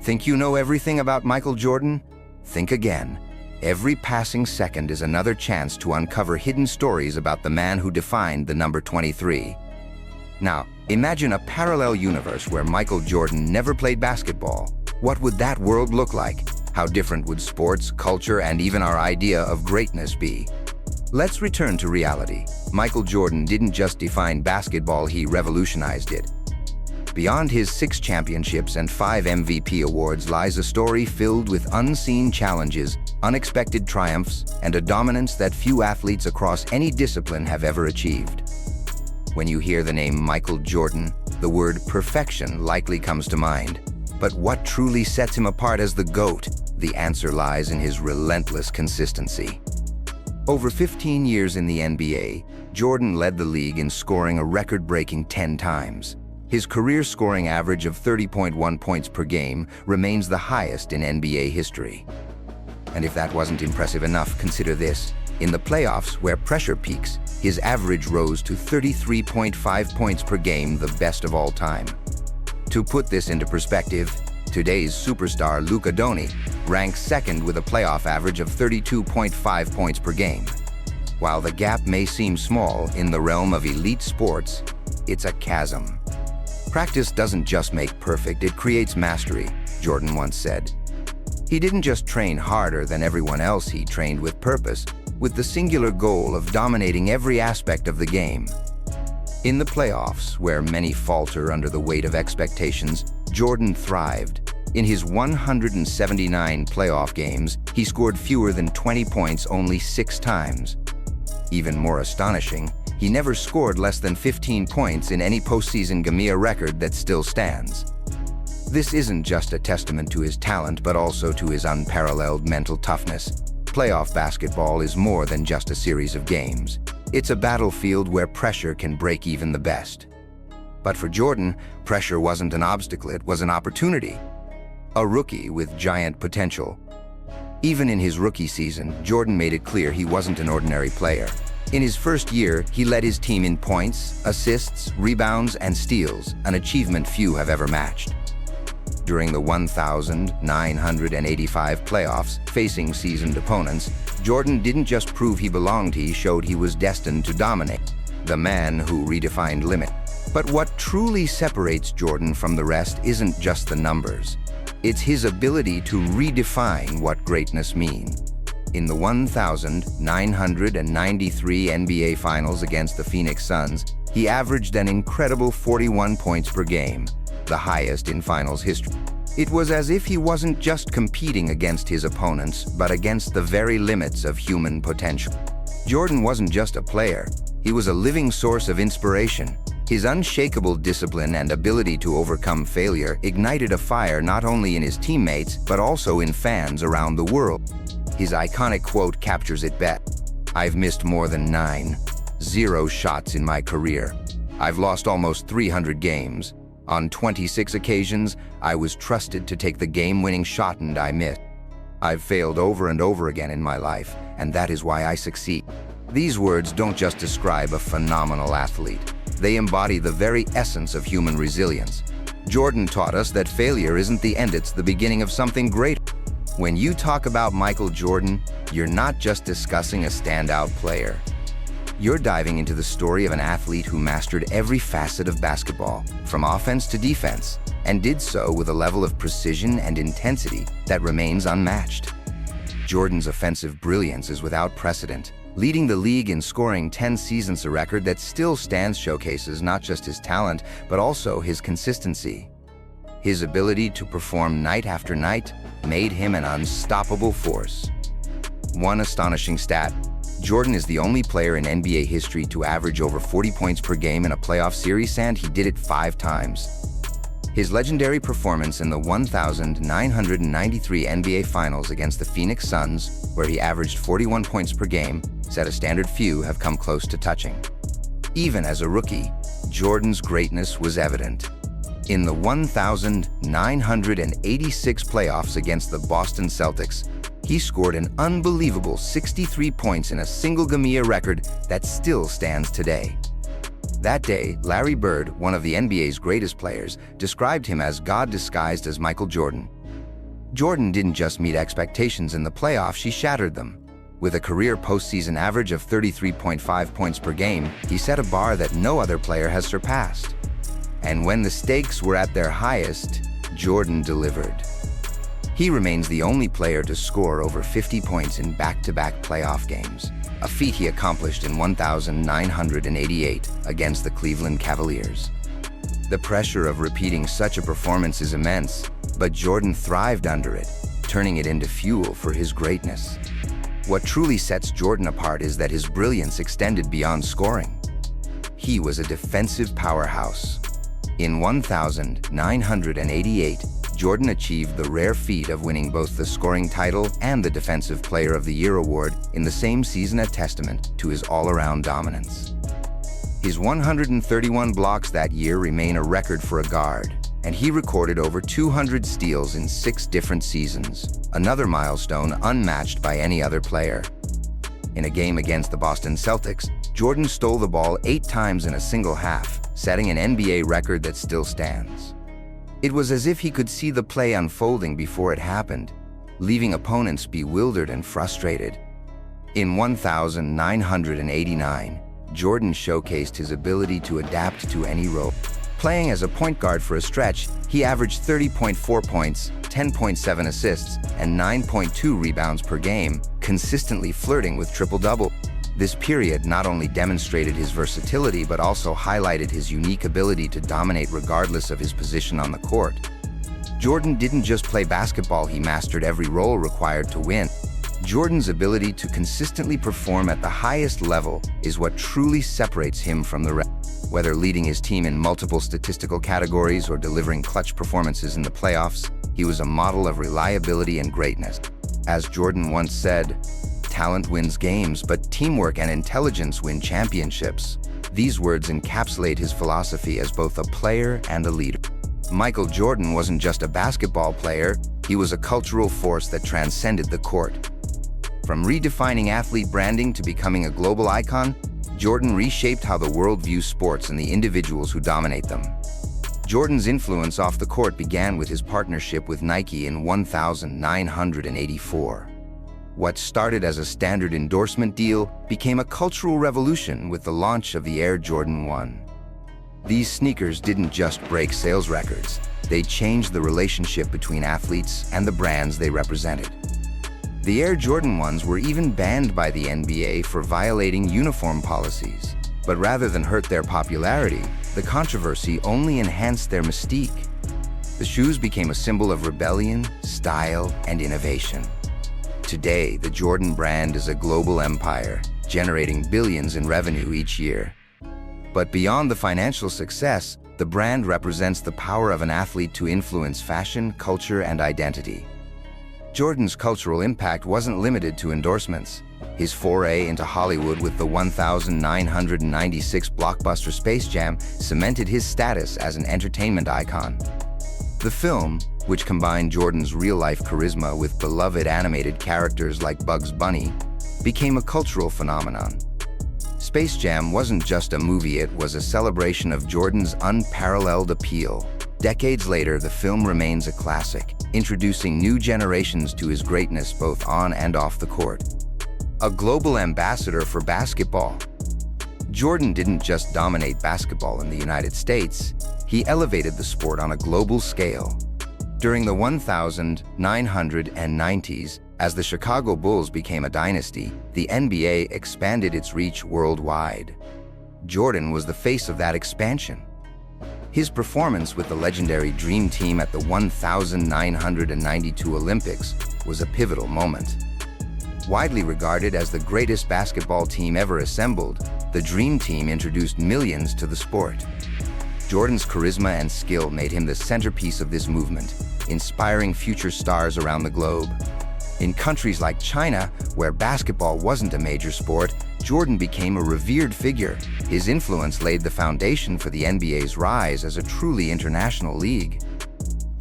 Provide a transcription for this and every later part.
Think you know everything about Michael Jordan? Think again. Every passing second is another chance to uncover hidden stories about the man who defined the number 23. Now, imagine a parallel universe where Michael Jordan never played basketball. What would that world look like? How different would sports, culture, and even our idea of greatness be? Let's return to reality. Michael Jordan didn't just define basketball, he revolutionized it. Beyond his 6 championships and 5 MVP awards lies a story filled with unseen challenges, unexpected triumphs, and a dominance that few athletes across any discipline have ever achieved. When you hear the name Michael Jordan, the word perfection likely comes to mind. But what truly sets him apart as the GOAT? The answer lies in his relentless consistency. Over 15 years in the NBA, Jordan led the league in scoring a record-breaking 10 times. His career scoring average of 30.1 points per game remains the highest in NBA history. And if that wasn't impressive enough, consider this. In the playoffs, where pressure peaks, his average rose to 33.5 points per game, the best of all time. To put this into perspective, today's superstar Luka Doncic ranks second with a playoff average of 32.5 points per game. While the gap may seem small in the realm of elite sports, it's a chasm. Practice doesn't just make perfect, it creates mastery, Jordan once said. He didn't just train harder than everyone else, he trained with purpose, with the singular goal of dominating every aspect of the game. In the playoffs, where many falter under the weight of expectations, Jordan thrived. In his 179 playoff games, he scored fewer than 20 points only 6 times. Even more astonishing, he never scored less than 15 points in any postseason game, a record that still stands. This isn't just a testament to his talent, but also to his unparalleled mental toughness. Playoff basketball is more than just a series of games. It's a battlefield where pressure can break even the best. But for Jordan, pressure wasn't an obstacle, it was an opportunity. A rookie with giant potential. Even in his rookie season, Jordan made it clear he wasn't an ordinary player. In his first year, he led his team in points, assists, rebounds, and steals, an achievement few have ever matched. During the 1,985 playoffs, facing seasoned opponents, Jordan didn't just prove he belonged, he showed he was destined to dominate. The man who redefined limit. But what truly separates Jordan from the rest isn't just the numbers. It's his ability to redefine what greatness means. In the 1,993 NBA Finals against the Phoenix Suns, he averaged an incredible 41 points per game, the highest in finals history. It was as if he wasn't just competing against his opponents, but against the very limits of human potential. Jordan wasn't just a player, he was a living source of inspiration. His unshakable discipline and ability to overcome failure ignited a fire not only in his teammates, but also in fans around the world. His iconic quote captures it best. "I've missed more than 0 shots in my career. I've lost almost 300 games. On 26 occasions, I was trusted to take the game-winning shot and I missed. I've failed over and over again in my life, and that is why I succeed." These words don't just describe a phenomenal athlete. They embody the very essence of human resilience. Jordan taught us that failure isn't the end, it's the beginning of something great. When you talk about Michael Jordan, you're not just discussing a standout player. You're diving into the story of an athlete who mastered every facet of basketball, from offense to defense, and did so with a level of precision and intensity that remains unmatched. Jordan's offensive brilliance is without precedent, leading the league in scoring 10 seasons, a record that still stands, showcases not just his talent, but also his consistency. His ability to perform night after night made him an unstoppable force. One astonishing stat: Jordan is the only player in NBA history to average over 40 points per game in a playoff series, and he did it 5 times. His legendary performance in the 1,993 NBA Finals against the Phoenix Suns, where he averaged 41 points per game, set a standard few have come close to touching. Even as a rookie, Jordan's greatness was evident. In the 1,986 playoffs against the Boston Celtics, he scored an unbelievable 63 points in a single game, a record that still stands today. That day, Larry Bird, one of the NBA's greatest players, described him as God disguised as Michael Jordan. Jordan didn't just meet expectations in the playoffs, he shattered them. With a career postseason average of 33.5 points per game, he set a bar that no other player has surpassed. And when the stakes were at their highest, Jordan delivered. He remains the only player to score over 50 points in back-to-back playoff games, a feat he accomplished in 1988 against the Cleveland Cavaliers. The pressure of repeating such a performance is immense, but Jordan thrived under it, turning it into fuel for his greatness. What truly sets Jordan apart is that his brilliance extended beyond scoring. He was a defensive powerhouse. In 1988, Jordan achieved the rare feat of winning both the scoring title and the Defensive Player of the Year award in the same season, a testament to his all-around dominance. His 131 blocks that year remain a record for a guard, and he recorded over 200 steals in 6 different seasons, another milestone unmatched by any other player. In a game against the Boston Celtics, Jordan stole the ball 8 times in a single half, setting an NBA record that still stands. It was as if he could see the play unfolding before it happened, leaving opponents bewildered and frustrated. In 1989, Jordan showcased his ability to adapt to any role. Playing as a point guard for a stretch, he averaged 30.4 points, 10.7 assists, and 9.2 rebounds per game, consistently flirting with triple-double. This period not only demonstrated his versatility but also highlighted his unique ability to dominate regardless of his position on the court. Jordan didn't just play basketball, he mastered every role required to win. Jordan's ability to consistently perform at the highest level is what truly separates him from the rest. Whether leading his team in multiple statistical categories or delivering clutch performances in the playoffs, he was a model of reliability and greatness. As Jordan once said, "Talent wins games, but teamwork and intelligence win championships." These words encapsulate his philosophy as both a player and a leader. Michael Jordan wasn't just a basketball player, he was a cultural force that transcended the court. From redefining athlete branding to becoming a global icon, Jordan reshaped how the world views sports and the individuals who dominate them. Jordan's influence off the court began with his partnership with Nike in 1984. What started as a standard endorsement deal became a cultural revolution with the launch of the Air Jordan 1. These sneakers didn't just break sales records, they changed the relationship between athletes and the brands they represented. The Air Jordan 1s were even banned by the NBA for violating uniform policies. But rather than hurt their popularity, the controversy only enhanced their mystique. The shoes became a symbol of rebellion, style, and innovation. Today, the Jordan brand is a global empire, generating billions in revenue each year. But beyond the financial success, the brand represents the power of an athlete to influence fashion, culture, and identity. Jordan's cultural impact wasn't limited to endorsements. His foray into Hollywood with the 1996 blockbuster Space Jam cemented his status as an entertainment icon. The film, which combined Jordan's real-life charisma with beloved animated characters like Bugs Bunny, became a cultural phenomenon. Space Jam wasn't just a movie, it was a celebration of Jordan's unparalleled appeal. Decades later, the film remains a classic, introducing new generations to his greatness both on and off the court. A global ambassador for basketball, Jordan didn't just dominate basketball in the United States, he elevated the sport on a global scale. During the 1990s, as the Chicago Bulls became a dynasty, the NBA expanded its reach worldwide. Jordan was the face of that expansion. His performance with the legendary Dream Team at the 1992 Olympics was a pivotal moment. Widely regarded as the greatest basketball team ever assembled, the Dream Team introduced millions to the sport. Jordan's charisma and skill made him the centerpiece of this movement, inspiring future stars around the globe. In countries like China, where basketball wasn't a major sport, Jordan became a revered figure. His influence laid the foundation for the NBA's rise as a truly international league.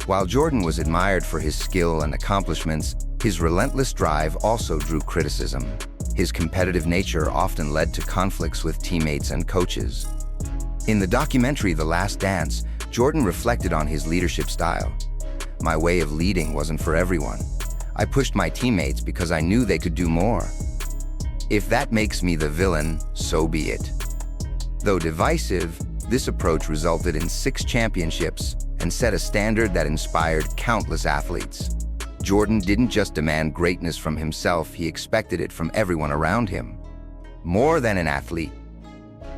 While Jordan was admired for his skill and accomplishments, his relentless drive also drew criticism. His competitive nature often led to conflicts with teammates and coaches. In the documentary The Last Dance, Jordan reflected on his leadership style. My way of leading wasn't for everyone. I pushed my teammates because I knew they could do more. If that makes me the villain, so be it. Though divisive, this approach resulted in 6 championships and set a standard that inspired countless athletes. Jordan didn't just demand greatness from himself, he expected it from everyone around him. More than an athlete.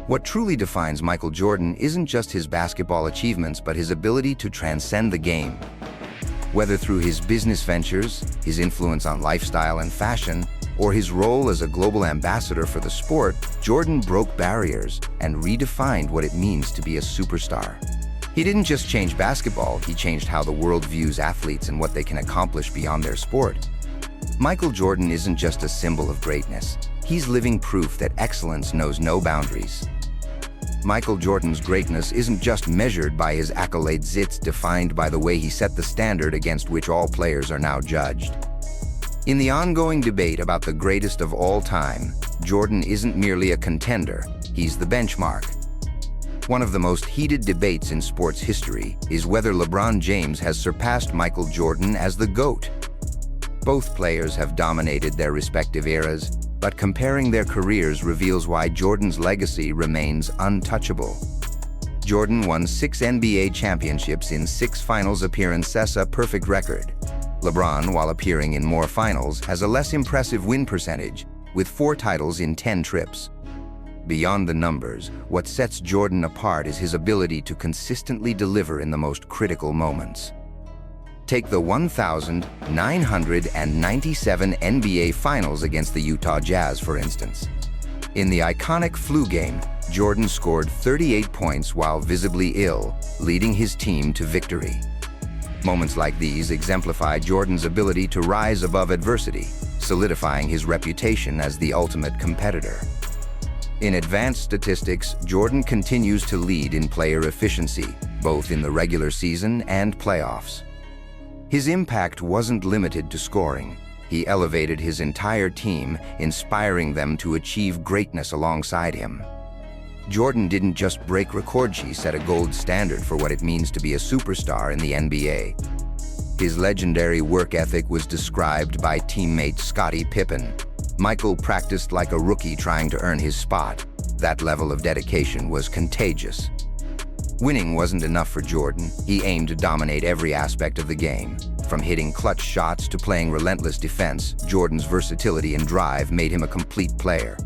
What truly defines Michael Jordan isn't just his basketball achievements, but his ability to transcend the game. Whether through his business ventures, his influence on lifestyle and fashion, or his role as a global ambassador for the sport, Jordan broke barriers and redefined what it means to be a superstar. He didn't just change basketball, he changed how the world views athletes and what they can accomplish beyond their sport. Michael Jordan isn't just a symbol of greatness, he's living proof that excellence knows no boundaries. Michael Jordan's greatness isn't just measured by his accolades, it's defined by the way he set the standard against which all players are now judged. In the ongoing debate about the greatest of all time, Jordan isn't merely a contender, he's the benchmark. One of the most heated debates in sports history is whether LeBron James has surpassed Michael Jordan as the GOAT. Both players have dominated their respective eras, but comparing their careers reveals why Jordan's legacy remains untouchable. Jordan won 6 NBA championships in 6 finals appearances, a perfect record. LeBron, while appearing in more finals, has a less impressive win percentage, with 4 titles in 10 trips. Beyond the numbers, what sets Jordan apart is his ability to consistently deliver in the most critical moments. Take the 1,997 NBA Finals against the Utah Jazz, for instance. In the iconic flu game, Jordan scored 38 points while visibly ill, leading his team to victory. Moments like these exemplify Jordan's ability to rise above adversity, solidifying his reputation as the ultimate competitor. In advanced statistics, Jordan continues to lead in player efficiency, both in the regular season and playoffs. His impact wasn't limited to scoring. He elevated his entire team, inspiring them to achieve greatness alongside him. Jordan didn't just break records, he set a gold standard for what it means to be a superstar in the NBA. His legendary work ethic was described by teammate Scottie Pippen. Michael practiced like a rookie trying to earn his spot. That level of dedication was contagious. Winning wasn't enough for Jordan. He aimed to dominate every aspect of the game. From hitting clutch shots to playing relentless defense, Jordan's versatility and drive made him a complete player.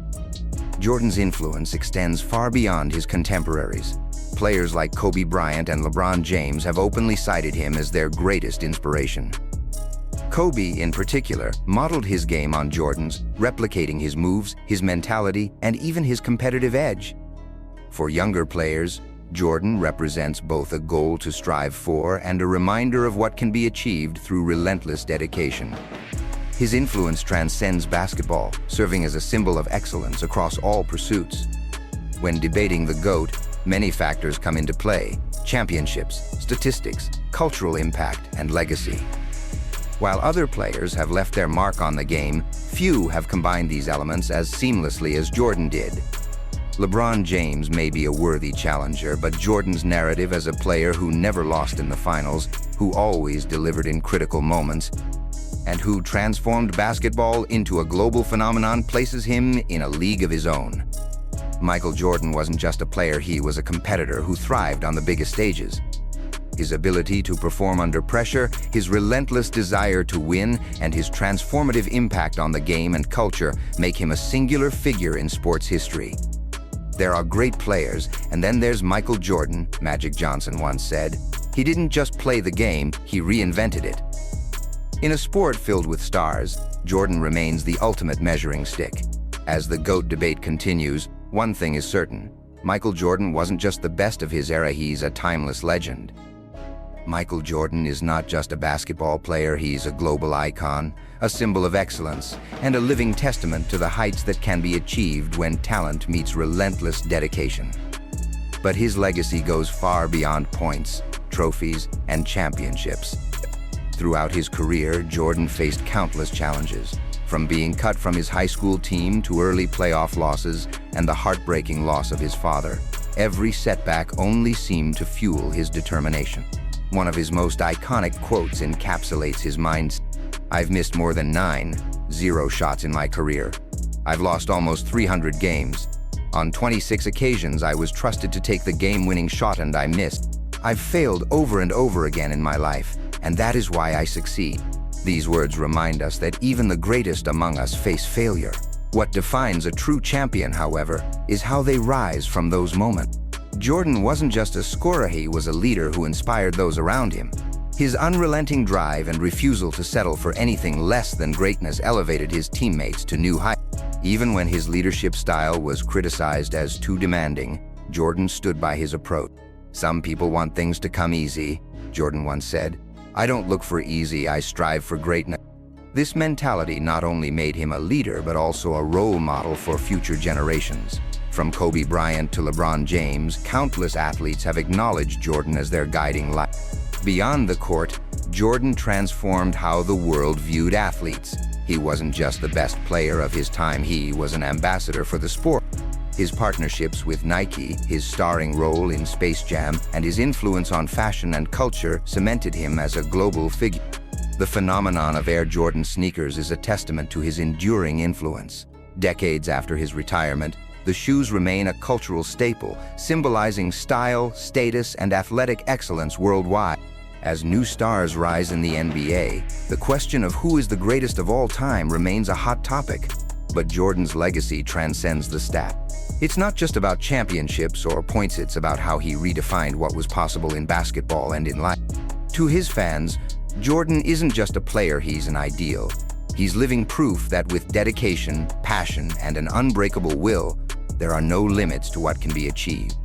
Jordan's influence extends far beyond his contemporaries. Players like Kobe Bryant and LeBron James have openly cited him as their greatest inspiration. Kobe, in particular, modeled his game on Jordan's, replicating his moves, his mentality, and even his competitive edge. For younger players, Jordan represents both a goal to strive for and a reminder of what can be achieved through relentless dedication. His influence transcends basketball, serving as a symbol of excellence across all pursuits. When debating the GOAT, many factors come into play: championships, statistics, cultural impact, and legacy. While other players have left their mark on the game, few have combined these elements as seamlessly as Jordan did. LeBron James may be a worthy challenger, but Jordan's narrative as a player who never lost in the finals, who always delivered in critical moments, and who transformed basketball into a global phenomenon places him in a league of his own. Michael Jordan wasn't just a player, he was a competitor who thrived on the biggest stages. His ability to perform under pressure, his relentless desire to win, and his transformative impact on the game and culture make him a singular figure in sports history. There are great players, and then there's Michael Jordan, Magic Johnson once said. He didn't just play the game, he reinvented it. In a sport filled with stars, Jordan remains the ultimate measuring stick. As the GOAT debate continues, one thing is certain: Michael Jordan wasn't just the best of his era, he's a timeless legend. Michael Jordan is not just a basketball player, he's a global icon, a symbol of excellence, and a living testament to the heights that can be achieved when talent meets relentless dedication. But his legacy goes far beyond points, trophies, and championships. Throughout his career, Jordan faced countless challenges, from being cut from his high school team to early playoff losses and the heartbreaking loss of his father. Every setback only seemed to fuel his determination. One of his most iconic quotes encapsulates his mindset. "I've missed more than 9-0 shots in my career. I've lost almost 300 games. On 26 occasions, I was trusted to take the game-winning shot and I missed. I've failed over and over again in my life, and that is why I succeed." These words remind us that even the greatest among us face failure. What defines a true champion, however, is how they rise from those moments. Jordan wasn't just a scorer, he was a leader who inspired those around him. His unrelenting drive and refusal to settle for anything less than greatness elevated his teammates to new heights. Even when his leadership style was criticized as too demanding, Jordan stood by his approach. "Some people want things to come easy," Jordan once said. "I don't look for easy, I strive for greatness." This mentality not only made him a leader, but also a role model for future generations. From Kobe Bryant to LeBron James, countless athletes have acknowledged Jordan as their guiding light. Beyond the court, Jordan transformed how the world viewed athletes. He wasn't just the best player of his time, he was an ambassador for the sport. His partnerships with Nike, his starring role in Space Jam, and his influence on fashion and culture cemented him as a global figure. The phenomenon of Air Jordan sneakers is a testament to his enduring influence. Decades after his retirement, the shoes remain a cultural staple, symbolizing style, status, and athletic excellence worldwide. As new stars rise in the NBA, the question of who is the greatest of all time remains a hot topic. But Jordan's legacy transcends the stat. It's not just about championships or points, it's about how he redefined what was possible in basketball and in life. To his fans, Jordan isn't just a player, he's an ideal. He's living proof that with dedication, passion, and an unbreakable will, there are no limits to what can be achieved.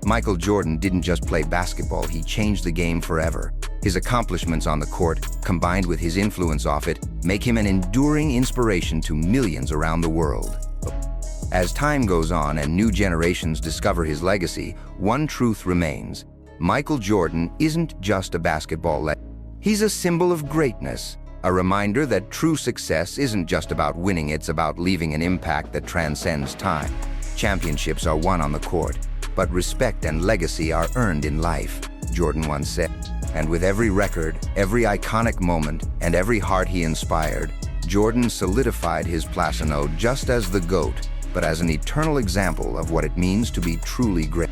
Michael Jordan didn't just play basketball, he changed the game forever. His accomplishments on the court, combined with his influence off it, make him an enduring inspiration to millions around the world. As time goes on and new generations discover his legacy, one truth remains. Michael Jordan isn't just a basketball legend. He's a symbol of greatness, a reminder that true success isn't just about winning, it's about leaving an impact that transcends time. Championships are won on the court, but respect and legacy are earned in life, Jordan once said. And with every record, every iconic moment, and every heart he inspired, Jordan solidified his place not just as the GOAT, but as an eternal example of what it means to be truly great.